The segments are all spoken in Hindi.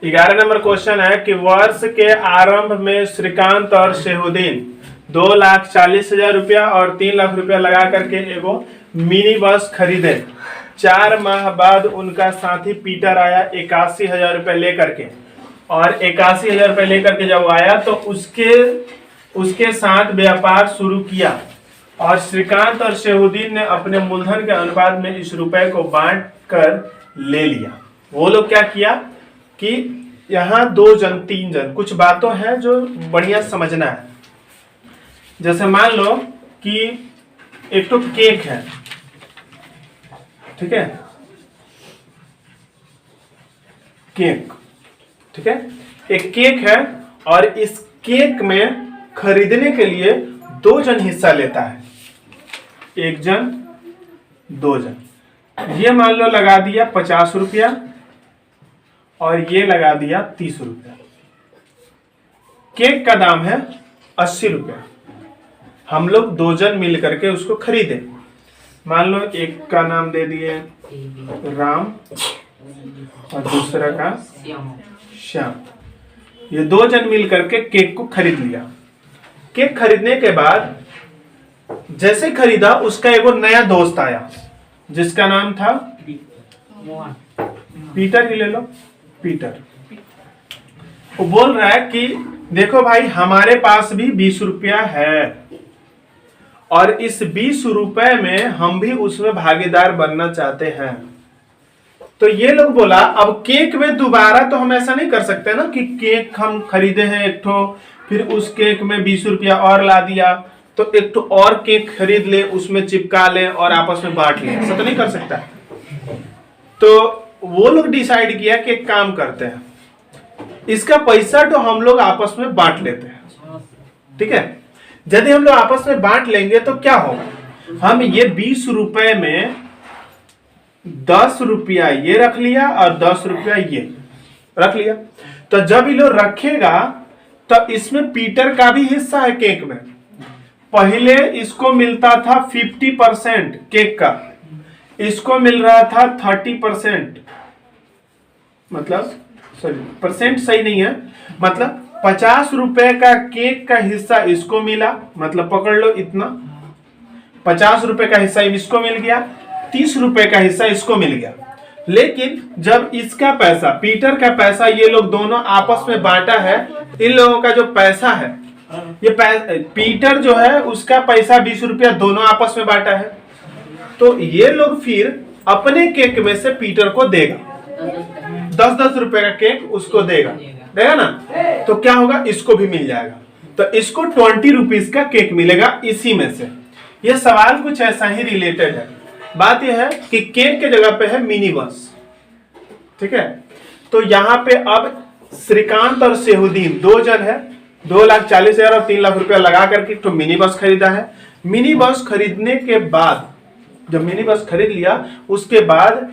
11 नंबर क्वेश्चन है कि वर्ष के आरंभ में श्रीकांत और शेहुद्दीन 2,40,000 रुपया और 3 लाख रुपया लगा करके एगो मिनी बस खरीदे। 4 माह बाद उनका साथी पीटर आया 81,000 रुपया लेकर के, और 81,000 रुपया लेकर के जब आया तो उसके साथ व्यापार शुरू किया, और श्रीकांत और शेहुद्दीन ने अपने मूलधन के अनुपात में इस रुपए को बांट कर ले लिया। वो लोग क्या किया कि यहाँ 2 जन 3 जन, कुछ बातों हैं जो बढ़िया समझना है। जैसे मान लो कि एक तो केक है, ठीक है, केक, ठीक है, एक केक है और इस केक में खरीदने के लिए 2 जन हिस्सा लेता है, 1 जन 2 जन। ये मान लो लगा दिया 50 रुपया और ये लगा दिया 30 रुपया। केक का दाम है 80 रुपया। हम लोग 2 जन मिल करके उसको खरीदे। मान लो एक का नाम दे दिए राम और दूसरा का श्याम। ये 2 जन मिल करके केक को खरीद लिया। केक खरीदने के बाद जैसे खरीदा उसका एगो नया दोस्त आया जिसका नाम था पीटर ही ले लो, पीटर। वो बोल रहा है कि देखो भाई हमारे पास भी 20 रुपया है और इस 20 रुपए में हम भी उसमें भागीदार बनना चाहते हैं। तो ये लोग बोला अब केक में दोबारा तो हम ऐसा नहीं कर सकते ना कि केक हम खरीदे हैं एक ठो, फिर उस केक में 20 रुपया और ला दिया तो एक ठो और केक खरीद ले, उसमें चिपका ले और आपस में बांट ले, ऐसा तो नहीं कर सकता। तो वो लोग डिसाइड किया कि एक काम करते हैं, इसका पैसा तो हम लोग आपस में बांट लेते हैं, ठीक है। यदि हम लोग आपस में बांट लेंगे तो क्या होगा, हम ये 20 रुपए में 10 रुपया ये रख लिया और 10 रुपया ये रख लिया। तो जब ये लोग रखेगा तो इसमें पीटर का भी हिस्सा है केक में। पहले इसको मिलता था 50% केक का, इसको मिल रहा था 30%, मतलब सॉरी परसेंट सही नहीं है, मतलब 50 रुपए का केक का हिस्सा इसको मिला, मतलब पकड़ लो इतना, 50 रुपए का हिस्सा इसको मिल गया, 30 रुपए का हिस्सा इसको मिल गया। लेकिन जब इसका पैसा पीटर का पैसा ये लोग दोनों आपस में बांटा है, इन लोगों का जो पैसा है ये पीटर जो है उसका पैसा 20 रुपया दोनों आपस में बांटा है, तो ये लोग फिर अपने केक में से पीटर को देगा, 10-10 रुपए का केक उसको देगा ना, तो क्या होगा इसको भी मिल जाएगा, तो इसको 20 रुपीज का केक मिलेगा इसी में से। ये सवाल कुछ ऐसा ही रिलेटेड है। बात यह है कि केक के जगह पे है मिनी बस, ठीक है। तो यहाँ पे अब श्रीकांत और शेहुद्दीन 2 जन है, 2,40,000 और 3 लाख रुपया लगा करके तो मिनी बस खरीदा है। मिनी बस खरीदने के बाद जब मिनी बस खरीद लिया उसके बाद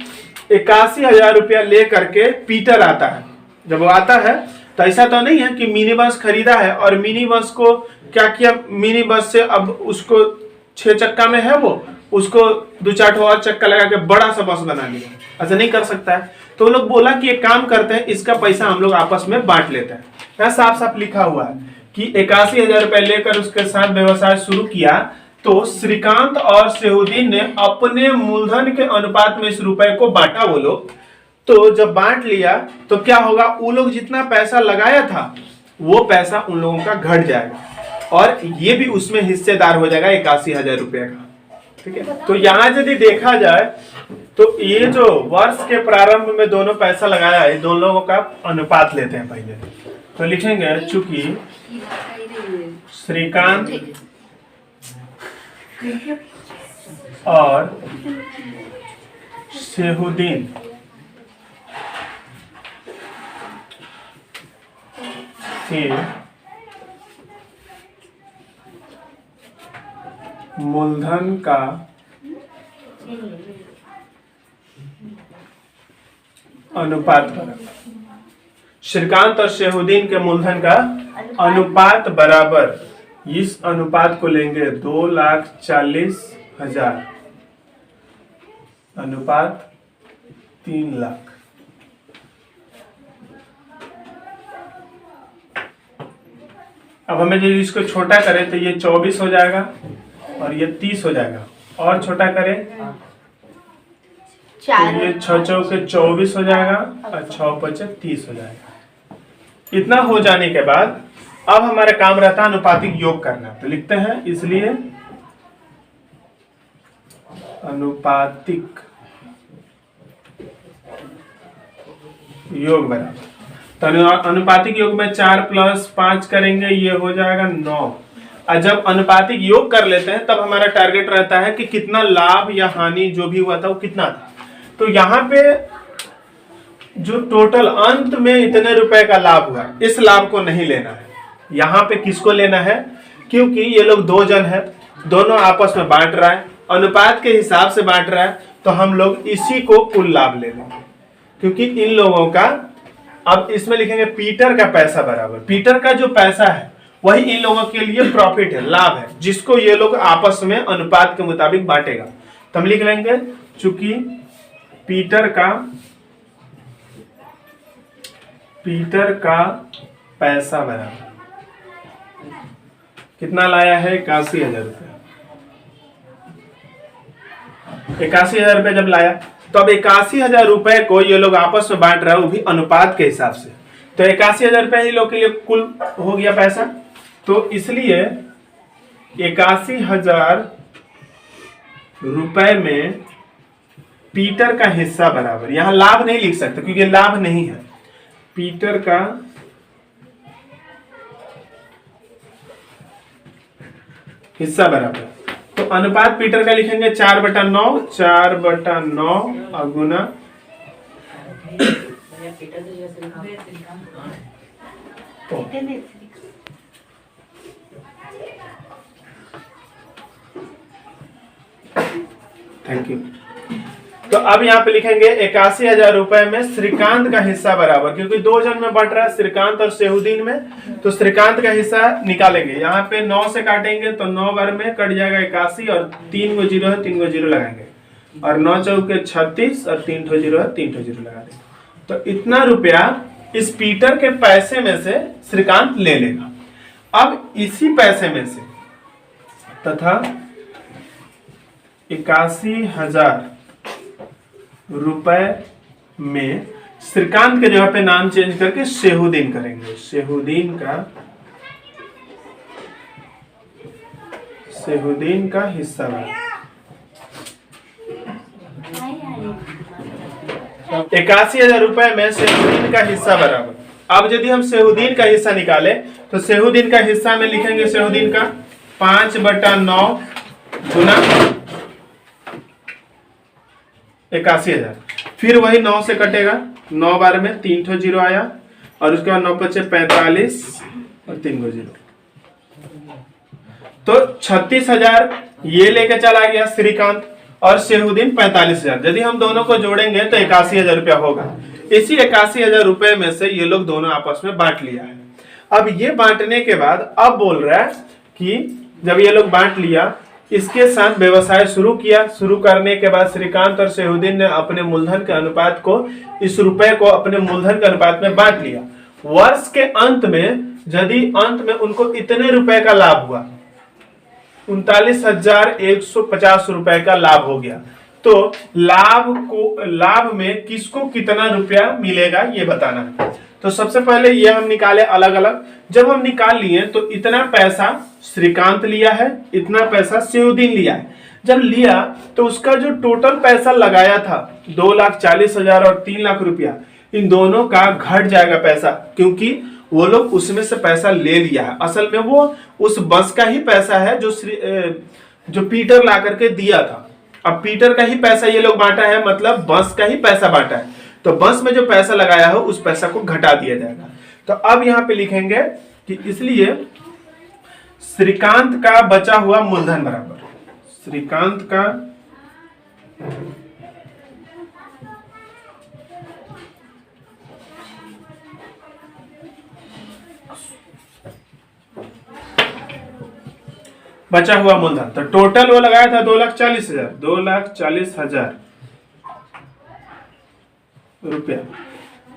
81,000 रुपया ले करके पीटर आता है। जब वो आता है तो ऐसा तो नहीं है कि मिनी बस खरीदा है और मिनी बस को क्या किया, मिनी बस से अब उसको 6 चक्का में है वो, उसको 2-4 और चक्का लगा के बड़ा सा बस बना लिया, ऐसा नहीं कर सकता है। तो लोग बोला कि एक काम करते हैं, इसका पैसा हम लोग आपस में बांट लेते हैं। यहाँ साफ साफ लिखा हुआ है कि 81,000 रुपए लेकर उसके साथ व्यवसाय शुरू किया, तो श्रीकांत और शेहुद्दीन ने अपने मूलधन के अनुपात में इस रुपए को बांटा। वो लोग तो जब बांट लिया तो क्या होगा, वो लोग जितना पैसा लगाया था वो पैसा उन लोगों का घट जाएगा और ये भी उसमें हिस्सेदार हो जाएगा 81,000 रुपए का, ठीक है। तो यहाँ यदि देखा जाए तो ये जो वर्ष के प्रारंभ में दोनों पैसा लगाया है, दोनों लोगों का अनुपात लेते हैं पहले। तो लिखेंगे चूंकि श्रीकांत और शेहुद्दीन के मूलधन का अनुपात बराबर, श्रीकांत और शेहुद्दीन के मूलधन का अनुपात बराबर, इस अनुपात को लेंगे 2,40,000 अनुपात 3 लाख। अब हमें यदि इसको छोटा करें तो ये 24 हो जाएगा और ये 30 हो जाएगा, और छोटा करें तो ये 6 चौके 24 हो जाएगा और 6 पचे 30 हो जाएगा। इतना हो जाने के बाद अब हमारा काम रहता है अनुपातिक योग करना। तो लिखते हैं इसलिए अनुपातिक योग बराबर, तो अनुपातिक योग में 4 + 5 करेंगे, ये हो जाएगा 9। और जब अनुपातिक योग कर लेते हैं तब हमारा टारगेट रहता है कि कितना लाभ या हानि जो भी हुआ था वो कितना था। तो यहाँ पे जो टोटल अंत में इतने रुपए का लाभ हुआ, इस लाभ को नहीं लेना है। यहाँ पे किसको लेना है, क्योंकि ये लोग 2 जन है, दोनों आपस में बांट रहा है, अनुपात के हिसाब से बांट रहा है, तो हम लोग इसी को कुल लाभ ले लेंगे। क्योंकि इन लोगों का, अब इसमें लिखेंगे पीटर का पैसा बराबर, पीटर का जो पैसा है वही इन लोगों के लिए प्रॉफिट है, लाभ है, जिसको ये लोग आपस में अनुपात के मुताबिक बांटेगा। तो हम लिख लेंगे चूंकि पीटर का पैसा बराबर कितना लाया है, 81,000 रुपये। 81,000 रुपये जब लाया तो अब 81,000 रुपए को ये लोग आपस में बांट रहा है, वो भी अनुपात के हिसाब से। तो 81,000 रुपये ही लोग के लिए कुल हो गया पैसा। तो इसलिए 81,000 रुपए में पीटर का हिस्सा बराबर, यहां लाभ नहीं लिख सकते क्योंकि लाभ नहीं है, पीटर का हिस्सा बराबर। तो अनुपात पीटर का लिखेंगे 4/9, 4/9 गुना थैंक यू। तो अब यहाँ पे लिखेंगे 81,000 रुपए में श्रीकांत का हिस्सा बराबर, क्योंकि 2 जन में बट रहा है, श्रीकांत और सेहुद्दीन में, तो श्रीकांत का हिस्सा निकालेंगे। यहाँ पे 9 से काटेंगे तो 9 बार में कट जाएगा 81 और 3 गो 0 है, 3 गो 0 लगाएंगे, और 9 चौके 36 और 3 ठो 0 है, 3 ठो 0 लगा देंगे। तो इतना रुपया इस पीटर के पैसे में से श्रीकांत ले लेगा। अब इसी पैसे में से तथा 81,000 रुपए में श्रीकांत के जगह पे नाम चेंज करके सेहुद्दीन करेंगे। सेहुद्दीन का हिस्सा बराबर 81,000 रुपए में सेहुद्दीन का हिस्सा बराबर। अब यदि हम सेहुद्दीन का हिस्सा निकाले तो सेहुद्दीन का हिस्सा में लिखेंगे सेहुद्दीन का 5/9 गुना 81,000, फिर वही 9 से कटेगा, 9 बार में 3 ठो 0 आया, और उसके बाद 9 × 5 = 45 और 3 गो 0, तो 36,000 ये लेके चला गया श्रीकांत, और सेहुद्दीन 45,000। यदि हम दोनों को जोड़ेंगे तो 81,000 रुपया होगा। इसी 81,000 रुपए में से ये लोग दोनों आपस में बांट लिया है। अब ये बांटने के बाद अब बोल रहा है कि जब ये लोग बांट लिया, इसके साथ व्यवसाय शुरू किया। शुरू करने के बाद श्रीकांत और सेहुद्दीन ने अपने मूलधन के अनुपात को, इस रुपए को अपने मूलधन के अनुपात में बांट लिया। वर्ष के अंत में यदि अंत में उनको इतने रुपए का लाभ हुआ, 39,150 रुपए का लाभ हो गया, तो लाभ में किसको कितना रुपया मिलेगा ये बताना है। तो सबसे पहले ये हम निकाले अलग अलग। जब हम निकाल लिए तो इतना पैसा श्रीकांत लिया है, इतना पैसा सेहुद्दीन लिया है। जब लिया तो उसका जो टोटल पैसा लगाया था 2,40,000 और 3 लाख रुपया, इन दोनों का घट जाएगा पैसा, क्योंकि वो लोग उसमें से पैसा ले लिया है। असल में वो उस बस का ही पैसा है जो पीटर ला करके दिया था। अब पीटर का ही पैसा ये लोग बांटा है, मतलब बस का ही पैसा बांटा है, तो बस में जो पैसा लगाया हो उस पैसा को घटा दिया जाएगा। तो अब यहां पे लिखेंगे कि इसलिए श्रीकांत का बचा हुआ मूलधन बराबर, श्रीकांत का बचा हुआ मूलधन, तो टोटल वो लगाया था 2,40,000 रुपया।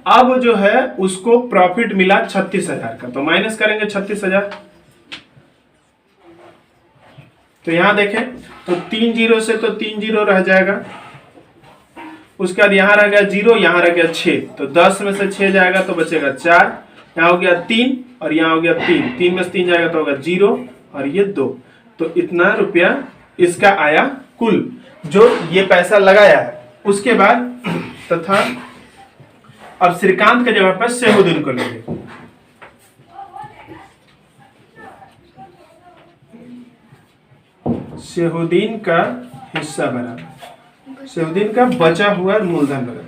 अब जो है उसको प्रॉफिट मिला 36,000 का, तो माइनस करेंगे 36,000, तो यहाँ देखें तो 3 जीरो से तो 3 जीरो रह जाएगा, उसके बाद यहाँ रह गया 0, यहाँ रह गया 6, तो 10 में से 6 जाएगा तो बचेगा 4, यहाँ हो गया 3 और यहाँ हो गया 3, 3 में से 3 जाएगा तो होगा 0 और ये 2। तो इतना रुपया इसका आया कुल जो ये पैसा लगाया है। उसके बाद तथा अब श्रीकांत के जगह पर सेहुद्दीन को लेंगे। सेहुद्दीन का हिस्सा बराबर सेहुद्दीन का बचा हुआ मूलधन बराबर।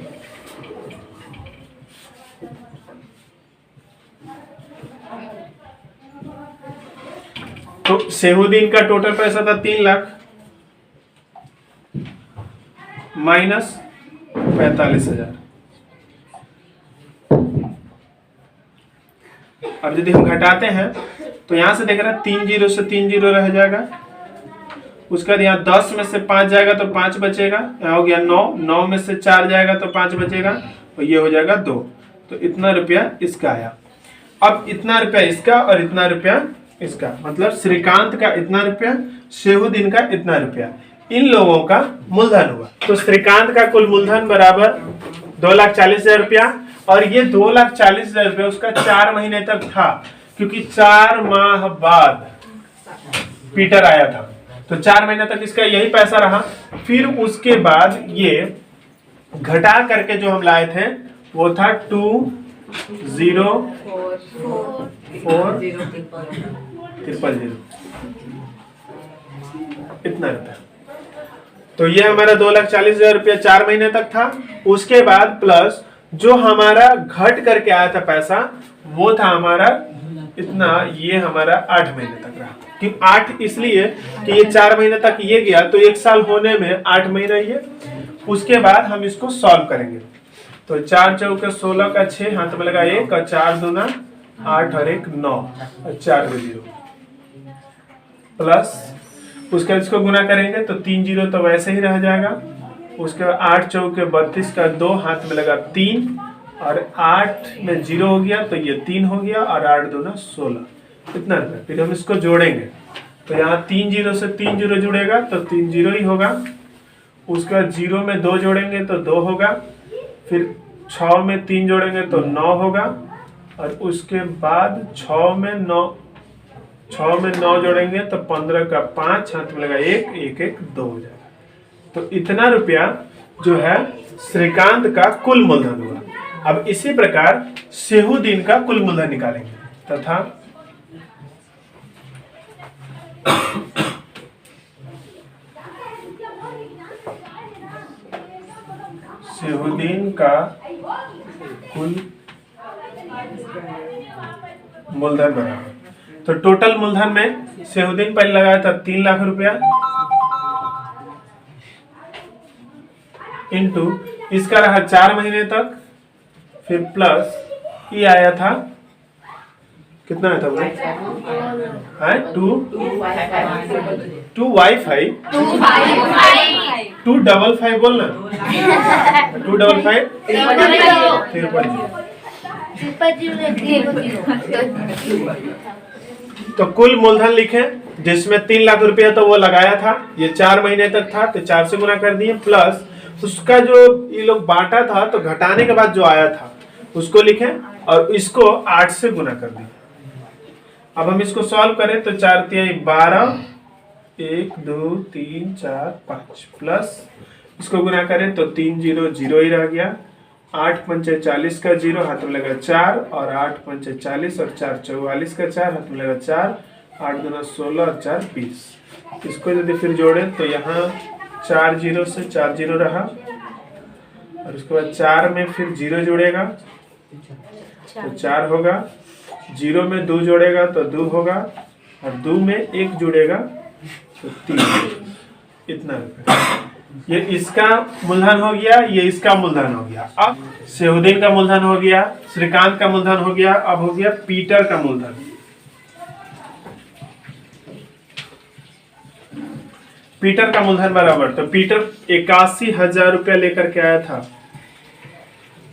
तो सेहुद्दीन का टोटल पैसा था 3 लाख माइनस 45,000। अब यदि हम घटाते हैं तो यहां से देख रहे हैं 3 जीरो से 3 जीरो रह जाएगा, उसके बाद यहाँ 10 में से 5 जाएगा तो 5 बचेगा, यहाँ हो गया 9, 9 में से 4 जाएगा तो 5 बचेगा और ये हो जाएगा 2। तो इतना रुपया इसका आया। अब इतना रुपया इसका और इतना रुपया इसका, मतलब श्रीकांत का इतना रुपया, सेहुद्दीन का इतना रुपया, इन लोगों का मूलधन हुआ। तो श्रीकांत का कुल मूलधन बराबर 2,40,000 रुपया और ये 2,40,000 रुपया उसका 4 महीने तक था, क्योंकि 4 माह बाद पीटर आया था, तो 4 महीने तक इसका यही पैसा रहा। फिर उसके बाद ये घटा करके जो हम लाए थे वो था 2,0,4,0,0 इतना रुपया। तो ये हमारा 2,40,000 रुपया 4 महीने तक था। उसके बाद प्लस जो हमारा घट करके आया था पैसा वो था हमारा इतना, ये हमारा 8 महीने तक रहा। कि 8 इसलिए कि ये 4 महीने तक ये गया तो 1 साल होने में 8 महीना ये। उसके बाद हम इसको सॉल्व करेंगे तो 4 चौके 16 का 6 हाथ में लगा 1 और 4 दूना 8 और 1 9 और 4 0 प्लस उसके बाद इसको गुना करेंगे तो 3 जीरो तो वैसे ही रह जाएगा। उसके बाद 8 चौके 32 का 2 हाथ में लगा 3 और 8 में 0 हो गया तो ये 3 हो गया और 8 दूना 16 इतना रुपया। फिर हम इसको जोड़ेंगे तो यहाँ 3 जीरो से 3 जीरो जुड़ेगा तो 3 जीरो ही होगा। उसके बाद 0 में 2 जोड़ेंगे तो 2 होगा, फिर 6 में 3 जोड़ेंगे तो 9 होगा और उसके बाद 6 में 9 जोड़ेंगे तो 15 का 5 हाथ में लगा 1 1 1 2 हो जाएगा। तो इतना रुपया जो है श्रीकांत का कुल मूलधन हुआ। अब इसी प्रकार सेहुद्दीन का कुल मूलधन निकालेंगे तथा सेहुद्दीन का कुल मूलधन बराबर। तो टोटल मूलधन में सेहुद्दीन पहले लगाया था 3 लाख रुपया इंटू इसका रहा 4 महीने तक, फिर प्लस ये आया था कितना आया था वो 2 वाईफाई 255 बोलना 255 तो कुल मूलधन लिखे जिसमें 3 लाख रुपया तो वो लगाया था, ये 4 महीने तक था तो 4 से गुना कर दिए, प्लस उसका जो ये लोग बांटा था तो घटाने के बाद जो आया था उसको लिखें और इसको 8 से गुना कर दिए। अब हम इसको सॉल्व करें तो 4 तिहाई 12 1 2 3 4 5 प्लस इसको गुना करें तो 3 0 0 ही रह गया, 8 पंचे 40 का 0 हाथ में लगा 4 और 8 पंचे 40 और 4 44 का 4 हाथ में लगा 4, 8 दूना 16 और 4 20। इसको यदि फिर जोड़े तो यहाँ 4 जीरो से 4 जीरो रहा और उसके बाद 4 में फिर 0 जुड़ेगा तो 4 होगा, 0 में 2 जोड़ेगा तो 2 होगा और 2 में 1 जुड़ेगा तो 3। इतना रुपया ये इसका मूलधन हो गया, ये इसका मूलधन हो गया। अब सेहुद्दीन का मूलधन हो गया, श्रीकांत का मूलधन हो गया, अब हो गया पीटर का मूलधन। पीटर का मूलधन बराबर, तो पीटर 81,000 रुपया लेकर के आया था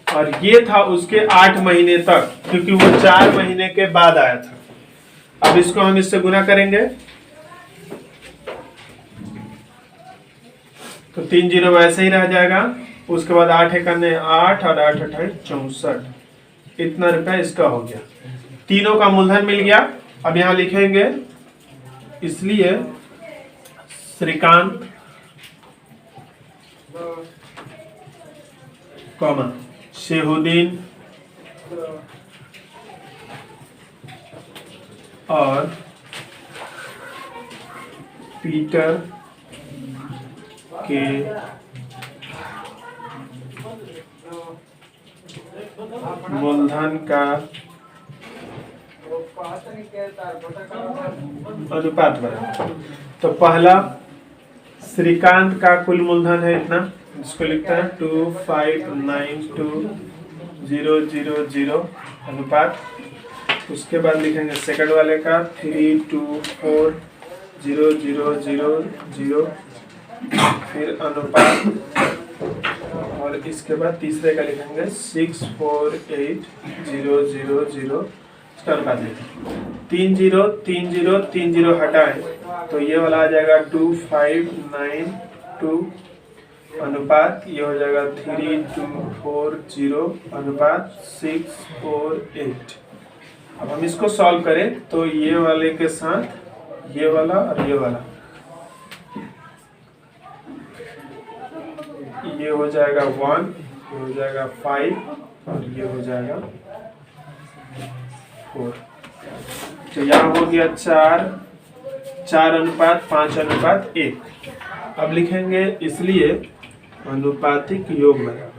और ये था उसके 8 महीने तक, क्योंकि वो 4 महीने के बाद आया था। अब इसको हम इससे गुना करेंगे तो 3 जीरो वैसे ही रह जाएगा। उसके बाद 8 एकने 8 और 8 अठाई 64, इतना रुपया इसका हो गया। तीनों का मूलधन मिल गया। अब यहाँ लिखेंगे इसलिए श्रीकांत कॉमा शेहुद्दीन और पीटर के मूलधन का अनुपात बराबर। तो पहला श्रीकांत का कुल मूलधन है इतना, इसको लिखते हैं 25920000 अनुपात। उसके बाद लिखेंगे सेकंड वाले का 324000, फिर अनुपात, और इसके बाद तीसरे का लिखेंगे 648000, इसका अनुपात लिखेंगे। 30 हटाएं तो ये वाला आ जाएगा 2592 अनुपात, ये हो जाएगा 3240 अनुपात 648। अब हम इसको सॉल्व करें तो ये वाले के साथ ये वाला और ये वाला, ये हो जाएगा 1, ये हो जाएगा 5 और ये हो जाएगा 4। तो यहाँ हो गया 4 अनुपात 5 अनुपात 1। अब लिखेंगे इसलिए अनुपातिक योग बराबर।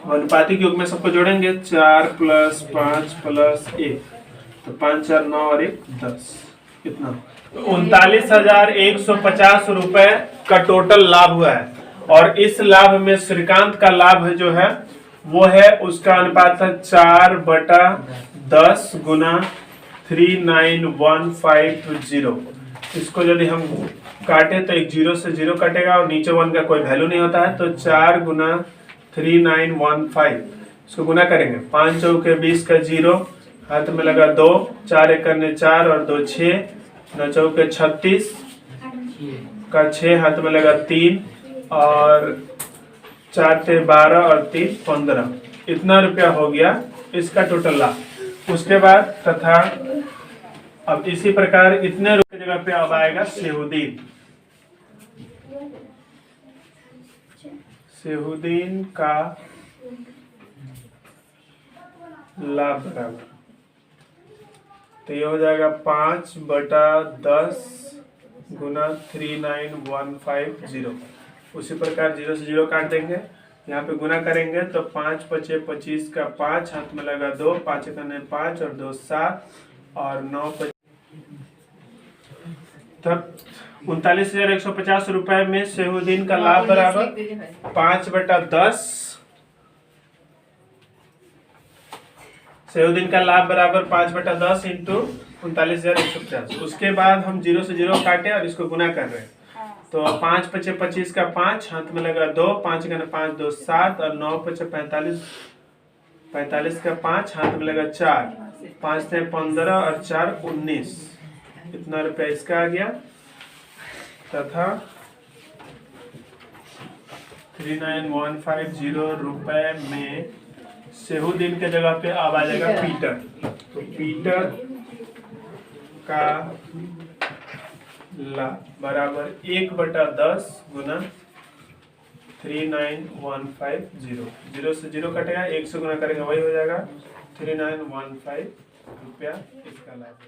अनुपातिक योग में सबको जोड़ेंगे 4 + 5 + 1, तो 5 4 9 और 1 10, कितना 39,150 रुपए का टोटल लाभ हुआ है। और इस लाभ में श्रीकांत का लाभ जो है वो है, उसका अनुपात है 4/10 गुना 39150। इसको यदि हम काटे तो एक 0 से 0 कटेगा और नीचे 1 का कोई वैल्यू नहीं होता है, तो 4 गुना 3915, इसको गुना करेंगे। 5 चौके 20 का 0, हाथ में लगा 2, 4 एकने 4 और 2 6, 9 चौके 36 का 6, हाथ में लगा 3 और 4 से 12 और 3 15, इतना रुपया हो गया इसका टोटल लाभ। उसके बाद तथा अब इसी प्रकार इतने रुपये जगह पे अब आएगा शेहुद्दीन का लाभ बराबर, तो ये हो जाएगा 5/10 गुना 39150। उसी प्रकार 0 से 0 काट देंगे, यहाँ पे गुना करेंगे तो 5 × 5 = 25 का 5, हाथ में लगा 2, 5 एकने 5 और 2 7 और 9 तब 39,150 रुपए में शेहुद्दीन का लाभ बराबर 5/10। शेहुद्दीन का लाभ बराबर 5/10 इंटू 39,150। उसके बाद हम 0 से 0 काटे और इसको गुना कर रहे हैं, तो 5 × 5 = 25 का 5, हाथ में लगा 2, 5 एकने 5 2 7 और 9 × 5 = 45 का 5, हाथ में लगा 4, 5 से 15 और 4 19, इतना रुपया इसका आ गया। तथा 39150 रुपए में शेहुद्दीन के जगह पे अब आ जाएगा पीटर। तो पीटर का लाभ बराबर 1/10 गुना 39150। 0 से 0 कटेगा, 1 से गुना करेंगे वही हो जाएगा 3915 रुपया इसका लाभ है।